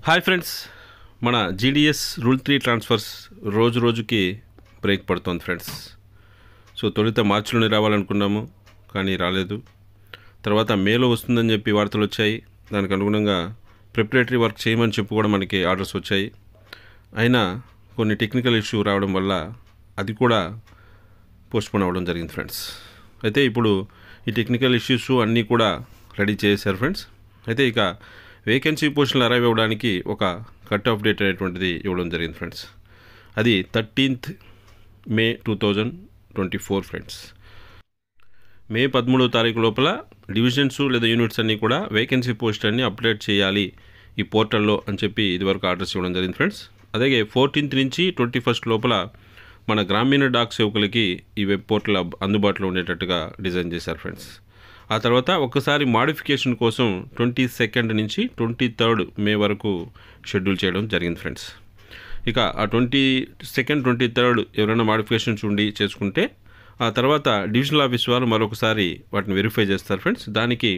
Hi friends, మన GDS rule 3 transfers రోజు రోజుకి బ్రేక్ పడుతోంది ఫ్రెండ్స్. సో తొలుత మార్చిలోనే రావాలనుకున్నాము, కానీ రాలేదు. తర్వాత మేలో వస్తుందని చెప్పి వార్తలు వచ్చాయి. దానికి అనుగుణంగా ప్రిపరేటరీ వర్క్ చేయమని చెప్పి కూడా మనకి ఆర్డర్స్ వచ్చాయి. అయినా కొన్ని టెక్నికల్ ఇష్యూ రావడం వల్ల అది కూడా పోస్ట్పోన్ అవ్వడం జరిగింది ఫ్రెండ్స్. అయితే ఇప్పుడు ఈ టెక్నికల్ ఇష్యూస్ అన్నీ కూడా రెడీ చేశారు ఫ్రెండ్స్. అయితే ఇక వేకెన్సీ పోస్టులు అరైవ్ అవ్వడానికి ఒక కట్ ఆఫ్ డేట్ అనేటువంటిది ఇవ్వడం జరిగింది ఫ్రెండ్స్. అది 13th May 2024 ఫ్రెండ్స్. మే 13వ తారీఖు లోపల డివిజన్స్ లేదా యూనిట్స్ అన్నీ కూడా వేకెన్సీ పోస్ట్ అన్ని అప్డేట్ చేయాలి ఈ పోర్టల్లో అని చెప్పి ఇదివరకు ఆర్డర్స్ ఇవ్వడం జరిగింది ఫ్రెండ్స్. అలాగే 14th నుంచి 21st లోపల మన గ్రామీణ డాక్ సేవకులకి ఈ వెబ్ పోర్టల్ అందుబాటులో ఉండేటట్టుగా డిజైన్ చేశారు ఫ్రెండ్స్. ఆ తర్వాత ఒక్కసారి మాడిఫికేషన్ కోసం 22nd నుంచి 23rd May వరకు షెడ్యూల్ చేయడం జరిగింది ఫ్రెండ్స్. ఇక ఆ 22nd, 23rd ఎవరైనా మాడిఫికేషన్స్ ఉండి చేసుకుంటే ఆ తర్వాత డివిజనల్ ఆఫీస్ వారు మరొకసారి వాటిని వెరిఫై చేస్తారు ఫ్రెండ్స్. దానికి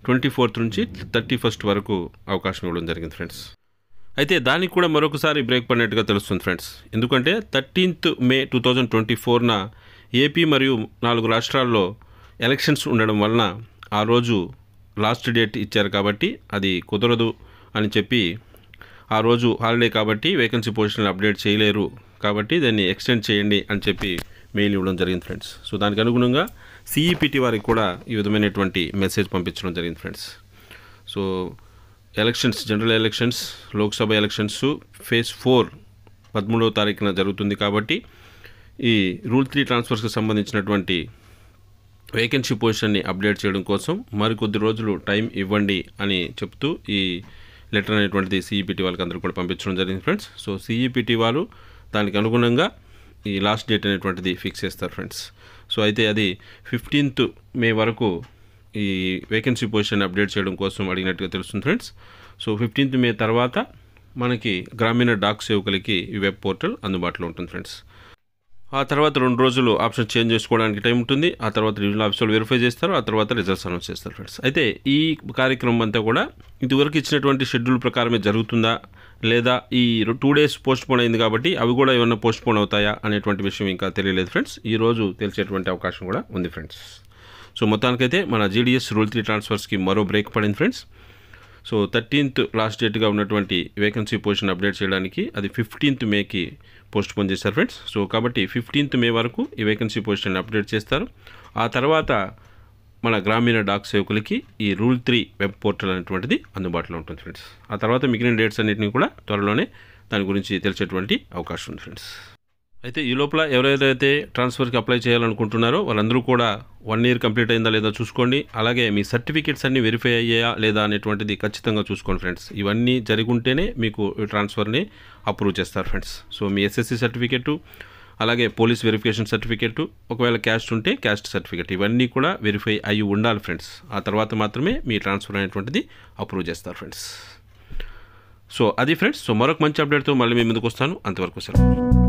24th నుంచి 31st వరకు అవకాశం ఇవ్వడం జరిగింది ఫ్రెండ్స్. అయితే దానికి కూడా మరొకసారి బ్రేక్ పడినట్టుగా తెలుస్తుంది ఫ్రెండ్స్. ఎందుకంటే 13th May 2024న ఏపీ మరియు 4 రాష్ట్రాల్లో ఎలక్షన్స్ ఉండడం వలన ఆ రోజు లాస్ట్ డేట్ ఇచ్చారు కాబట్టి అది కుదరదు అని చెప్పి ఆ రోజు హాలిడే కాబట్టి వేకెన్సీ పొజిషన్లు అప్డేట్ చేయలేరు కాబట్టి దాన్ని ఎక్స్టెండ్ చేయండి అని చెప్పి మెయిల్ ఇవ్వడం జరిగింది ఫ్రెండ్స్. సో దానికి అనుగుణంగా సిఈపిటి వారికి కూడా ఈ విధమైనటువంటి మెసేజ్ పంపించడం జరిగింది friends. So elections, general elections, Lok Sabha elections phase 4 13వ తారీఖున జరుగుతుంది కాబట్టి ఈ రూల్ 3 ట్రాన్స్ఫర్స్కి సంబంధించినటువంటి వేకెన్సీ పొజిషన్ని అప్డేట్ చేయడం కోసం మరికొద్ది రోజులు టైం ఇవ్వండి అని చెప్తూ ఈ లెటర్ అనేటువంటిది సిఈపిటి వాళ్ళకి అందరూ కూడా పంపించడం జరిగింది ఫ్రెండ్స్. సో సిఈపిటి వాళ్ళు దానికి అనుగుణంగా ఈ లాస్ట్ డేట్ అనేటువంటిది ఫిక్స్ చేస్తారు ఫ్రెండ్స్. సో అయితే అది 15th May వరకు ఈ వేకెన్సీ పొజిషన్ అప్డేట్ చేయడం కోసం అడిగినట్టుగా తెలుస్తుంది ఫ్రెండ్స్. సో 15th May తర్వాత మనకి గ్రామీణ డాక్ సేవకులకి ఈ వెబ్ పోర్టల్ అందుబాటులో ఉంటుంది ఫ్రెండ్స్. ఆ తర్వాత 2 రోజులు ఆప్షన్ చేంజ్ చేసుకోవడానికి టైం ఉంటుంది. ఆ తర్వాత డివిజనల్ ఆఫీసులు వెరిఫై చేస్తారు. ఆ తర్వాత రిజల్ట్స్ అనౌన్స్ చేస్తారు ఫ్రెండ్స్. అయితే ఈ కార్యక్రమం అంతా కూడా ఇదివరకు ఇచ్చినటువంటి షెడ్యూల్ ప్రకారమే జరుగుతుందా లేదా ఈ 2 days పోస్ట్పోన్ అయింది కాబట్టి అవి కూడా ఏమన్నా పోస్ట్పోన్ అవుతాయా అనేటువంటి విషయం ఇంకా తెలియలేదు ఫ్రెండ్స్. ఈరోజు తెలిసేటువంటి అవకాశం కూడా ఉంది ఫ్రెండ్స్. సో మొత్తానికైతే మన జీడిఎస్ రూల్ 3 ట్రాన్స్ఫర్స్కి మరో బ్రేక్ పడింది ఫ్రెండ్స్. సో 13th లాస్ట్ డేట్గా ఉన్నటువంటి వేకెన్సీ పొజిషన్ అప్డేట్ చేయడానికి అది 15th Mayకి పోస్ట్పోన్ చేశారు ఫ్రెండ్స్. సో కాబట్టి 15th May వరకు ఈ వేకెన్సీ పొజిషన్ అప్డేట్ చేస్తారు. ఆ తర్వాత మన గ్రామీణ డాక్ సేవకులకి ఈ రూల్ 3 వెబ్ పోర్టల్ అనేటువంటిది అందుబాటులో ఉంటుంది ఫ్రెండ్స్. ఆ తర్వాత మిగిలిన డేట్స్ అన్నింటినీ కూడా త్వరలోనే దాని గురించి తెలిసేటువంటి అవకాశం ఉంది ఫ్రెండ్స్. అయితే ఈ లోపల ఎవరైతే ట్రాన్స్ఫర్కి అప్లై చేయాలనుకుంటున్నారో వాళ్ళందరూ కూడా 1 year కంప్లీట్ అయిందా లేదా చూసుకోండి. అలాగే మీ సర్టిఫికేట్స్ అన్నీ వెరిఫై అయ్యాయా లేదా అనేటువంటిది ఖచ్చితంగా చూసుకోండి ఫ్రెండ్స్. ఇవన్నీ జరిగి ఉంటేనే మీకు ఈ ట్రాన్స్ఫర్ని అప్రూవ్ చేస్తారు ఫ్రెండ్స్. సో మీ ఎస్ఎస్సి సర్టిఫికేటు, అలాగే పోలీస్ వెరిఫికేషన్ సర్టిఫికేటు, ఒకవేళ క్యాస్ట్ ఉంటే క్యాస్ట్ సర్టిఫికేట్, ఇవన్నీ కూడా వెరిఫై అయ్యి ఉండాలి ఫ్రెండ్స్. ఆ తర్వాత మాత్రమే మీ ట్రాన్స్ఫర్ అనేటువంటిది అప్రూవ్ చేస్తారు ఫ్రెండ్స్. సో అది ఫ్రెండ్స్. సో మరొక మంచి అప్డేట్తో మళ్ళీ మీ ముందుకు వస్తాను. అంతవరకు సెలవు.